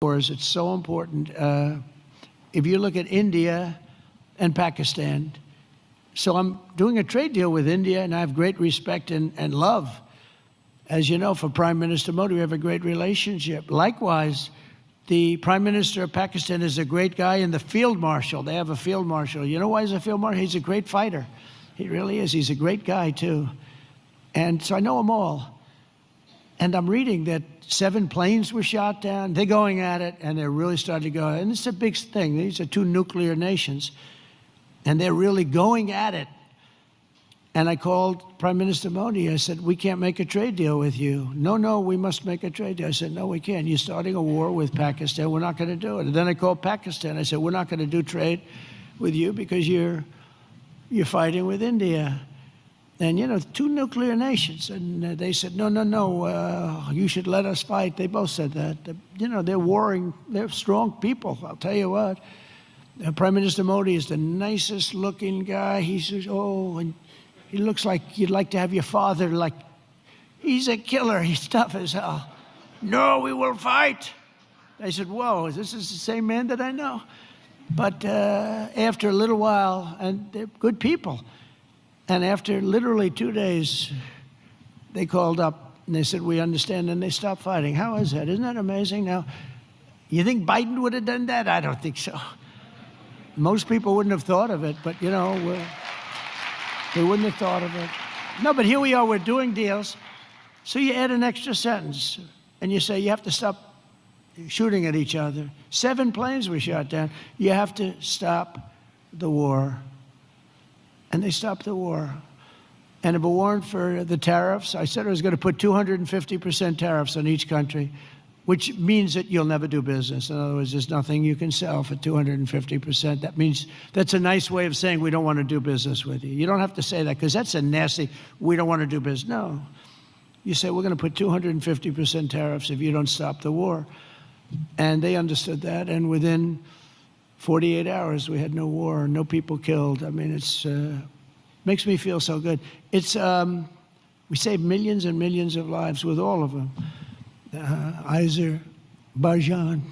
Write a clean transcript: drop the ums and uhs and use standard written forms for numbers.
wars. It's so important. If you look at India and Pakistan, so I'm doing a trade deal with India, and I have great respect and love. As you know, for Prime Minister Modi, we have a great relationship. Likewise, the Prime Minister of Pakistan is a great guy, and the Field Marshal, they have a Field Marshal. You know why he's a Field Marshal? He's a great fighter. He really is. He's a great guy, too. And so I know them all. And I'm reading that 7 planes were shot down. They're going at it, and they're really starting to go. And it's a big thing. These are 2 nuclear nations, and they're really going at it. And I called Prime Minister Modi. I said, we can't make a trade deal with you. No, we must make a trade deal. I said, no, we can't. You're starting a war with Pakistan. We're not going to do it. And then I called Pakistan. I said, we're not going to do trade with you because you're fighting with India. And, you know, 2 nuclear nations. And they said, no, you should let us fight. They both said that. You know, they're warring. They're strong people, I'll tell you what. Prime Minister Modi is the nicest looking guy. He says, and he looks like you'd like to have your father, like, he's a killer. He's tough as hell. No, we will fight. I said, whoa, this is the same man that I know. But after a little while, and they're good people, and after literally 2 days, they called up and they said, we understand, and they stopped fighting. How is that? Isn't that amazing? Now, you think Biden would have done that? I don't think so. Most people wouldn't have thought of it, but, you know, they wouldn't have thought of it. No, but here we are, we're doing deals. So you add an extra sentence, and you say you have to stop shooting at each other. 7 planes were shot down. You have to stop the war. And they stopped the war. And if it weren't for the tariffs, I said I was going to put 250% tariffs on each country, which means that you'll never do business. In other words, there's nothing you can sell for 250%. That means that's a nice way of saying we don't want to do business with you. You don't have to say that because that's a nasty, we don't want to do business. No. You say we're going to put 250% tariffs if you don't stop the war. And they understood that. And within 48 hours, we had no war, no people killed. I mean, it's makes me feel so good. It's we saved millions and millions of lives with all of them. Azerbaijan,